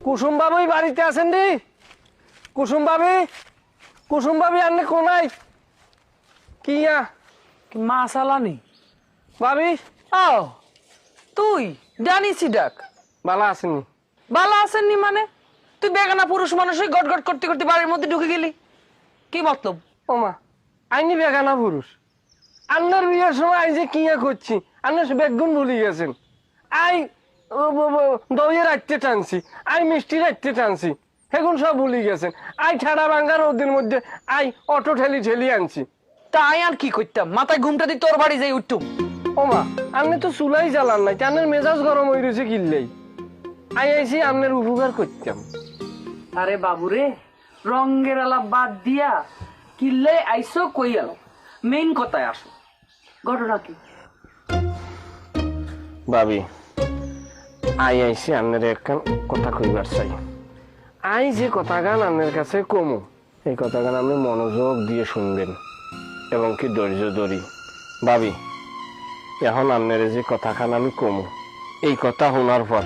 কুসুম বাবুই বাড়িতে আছেন রে? কুসুম ভাবি আনলে কোনাই কিয়া মা সালানি ভাবি ও তুই জানিসি ডাক ভালো আসেনি? ভালো আসেননি মানে তুই বেগানা পুরুষ মানুষই গট গট করতে করতে বাড়ির মধ্যে ঢুকে গেলি কি মতলব? ওমা আইনি বেগানা পুরুষ। আপনার বিয়ের সময় আই যে কিয়া করছি আপনার বেগুন ভুলি গেছেন। আই দইয়ে রাখতে টানছি, আই মিষ্টি রাখতে টানছি, সেগুন সব ভুলি গেছেন। আই ঠেড়া ভাঙ্গার ওদের মধ্যে আই অটো ঠেলি ঠেলি আনছি। তাই আর কি করতাম, মাথায় ঘুমটা দিয়ে তোর বাড়ি যাই উঠতুম। ওমা আপনি তো চুলাই জ্বালান নাই, আপনার মেজাজ গরম হয়ে রয়েছে কিনলেই। আই আইসি আপনার উপকার করতাম। আরে বাবুরে, রঙের আলাপ বাদ দিয়া কিল্লে আইসো কই আলো, মেইন কথায় আসো। ঘটনা কি? ভাবি আই আইসি আপনার একখান কথা কইবার চাই। আই যে কথা গান আপনার কাছে কমু, এই কথা গান আপনি মনোযোগ দিয়ে শুনবেন এবং কি ধৈর্য ধরি। ভাবি এখন আপনার যে কথা খান আমি কমু, এই কথা শোনার পর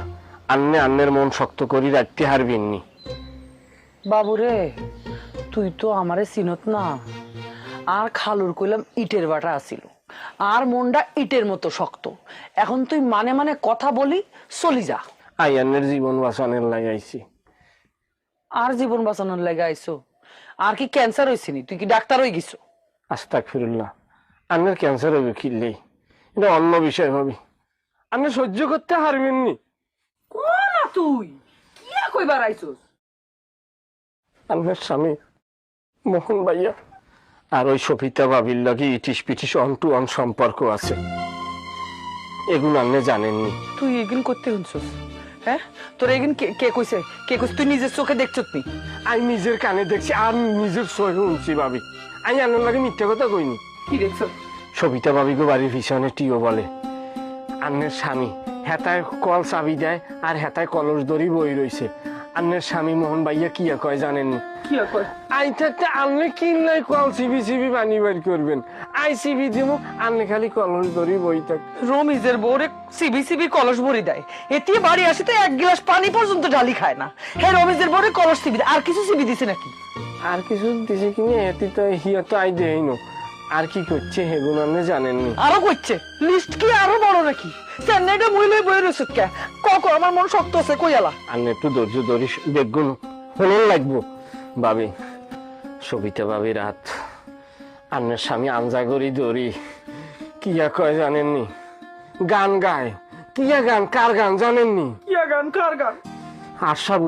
আন্নের মন শক্ত করি রাখতে হারবেননি। বাবুরে তুই তো আমারে চিনত না, আর খালুর কইলাম ইটের বাটা আসিল, আর মনটা ইটের মতো শক্ত। এখন তুই মানে মানে কথা বলি চলি যা। আই আন্নের জীবন বাঁচানোর লাগাইছি। আর জীবন বাঁচানোর লেগে আইসো? আর কি ক্যান্সার হয়েছিনি? তুই কি ডাক্তার হয়ে গেছো? আস্তাগফিরুল্লাহ, আন্নের ক্যান্সার হবে কিনলেই, এটা অন্য বিষয়। ভাবি আপনি সহ্য করতে হারবেননি। কোন তুই কি কইবার আইছস? আপনার স্বামী মোহন ভাইয়া আর ওই সফিতা ভাবির লগে ইটিস পিটিস অন টু অন সম্পর্ক আছে, এগুলো আপনি জানেননি। তুই এগিন করতে শুনছস? হ্যাঁ, তোর এগিন কে কইছে? তুই নিজের চোখে দেখছত নি? আমি নিজের কানে দেখছি আর নিজের চোখে শুনছি। ভাবি আমি আপনার লাগে মিথ্যা কথা কইনি। কি দেখছ? সবিতা ভাবিকে বাড়ির পিছনে টিও বলে আন্নের স্বামী হেতায় কল চাবি দেয় আর হেতায় কলস দড়ি বই রইছে। আন্নের স্বামী মোহন ভাইয়া কিয়া কয় জানেননি? কি কয়? আই থাকতে আপনি কিনলাই কল সিবি পানি বের করবেন, আই সিবি দিব, আপনি খালি কলস দড়ি বই থাক। রমিজের বউরে সিবি কলস ভরি দেয়, এতে বাড়ি আসে তো এক গ্লাস পানি পর্যন্ত ঢালি খায় না। হ্যাঁ, রমিজের বউরে কলস সিবি, আর কিছু সিবি দিছে নাকি? আর কিছু দিছে কিনে এতে তো হিয়া তো আই দেই নো। আর কি করছে সেগুলো আপনি জানেননি। আরো করছে, লিস্ট কি আরো বড় নাকি? চেন্নাইটা মহিলাই বই রয়েছে কে? আমার মন শক্ত আছে, কই আলা? আপনি একটু ধৈর্য ধরি বেগুন হলেন লাগবো। ভাবি সবিতা ভাবি রাত আপনার স্বামী আঞ্জা করি দড়ি কিয়া কয় জানেননি? গান গায়। কিয়া গান? কার গান জানেননি? কিয়া গান? কার গান? আশা